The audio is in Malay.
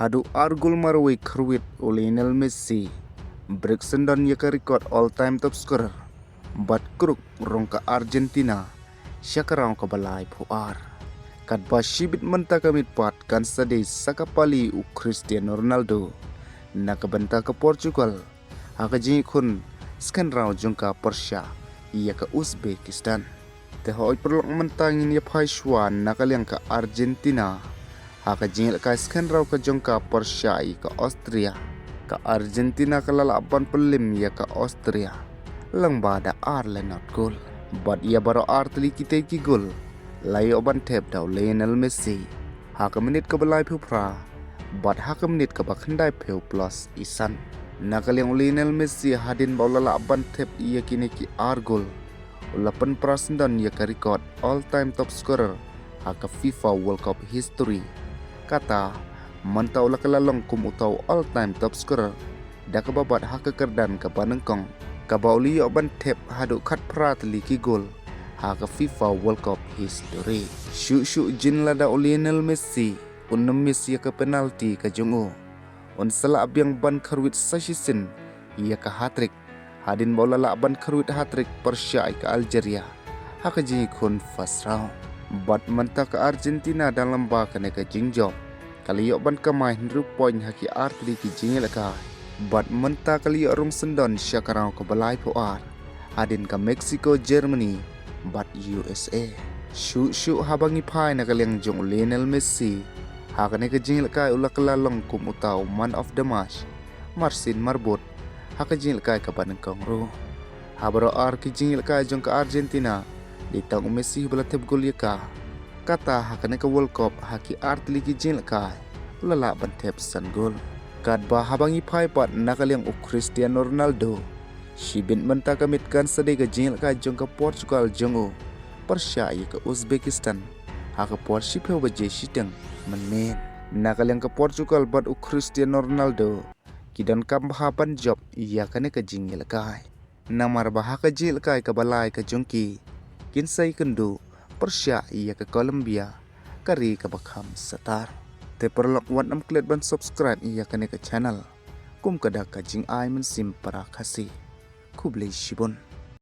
Hadu argul marway kruit o Lionel Messi. Brixendon yaka record all-time top scorer. Bat kruk rongka Argentina. Syakarang ka balay puar. Kadba shibit menta kamit pat kan sade sakapali u Cristiano Ronaldo. Nakabenta ka Portugal. Hakaji kun skan raw jungka Persia. Iya ka Uzbekistan. Tehoy perlok mentangin ya paishwan nakaliang ka Argentina. Haka jingil ka skan raw ka jongka Persia ka Austria. Ka Argentina ka lalaban pelim ya ka Austria. Lang bada Arlenot gol. Bad ia baro artli kita ki gol. Layo ban tep daw Lionel Messi. Haka menit ka balay pupra. Bad haka menit ka bakandai peu plus isan. Nakaliang Lionel Messi hadin baw lalaban tep ia kini ki argol. 8% ia ka record all-time top scorer haka FIFA World Cup history. Kata, mantau la kalalong kumutaw all-time top scorer. Daka babat haka kerdan ka banengkong. Kabauli oban tep hadu kat pratli ki gol. Haka FIFA World Cup history. Syuk jin lada Lionel Messi. Unemis ia ka penalti ka jungo. On sala abyang ban karwit sasisin ia ka hat-trick. Hadin bola laban kerut hat-trick Persia ke Algeria. Haka jingi kun first round. Bat menta ke Argentina dalam ba kene ke jingjob. Kali yok ban kamain ru poin haki artli ki jingi laka. Bat menta kali yok rung sendon syakarang ke balai puar. Hadin ke Mexico, Germany. Bat USA. Syuk habangi pai na kaliang jong Lionel Messi. Haka ne ke jingi laka ulak lalong kum utau man of the match. Marcin Marbot. Haka jingil kai ka banengkong ro. Habaro ar ki jingil kai jong ka Argentina. Ditang Messi bala tep gol yaka. Kata haka ne ka World Cup haki artli ki jingil kai. Ulala ban tep san gol. Kadba habangi pai pat nakaliang u Cristiano Ronaldo. Shibin menta kamit kan sade ka jingil kai jong ka Portugal jongo. Persia yaka Uzbekistan. Haka Porship heu baje shiteng men. Nakaliang ka Portugal bat u Cristiano Ronaldo. Kidan kam bahapan job iya kane ka jingil kai. Namar bahaka jil kai ka balai ka jongki. Kinsay kendu Persia iya ka Colombia. Kari ka bakham satar. Te perlok wan am klet ban subscribe iya kane ka channel. Kum kada ka jing ay men sim para kasi. Kublay shibon.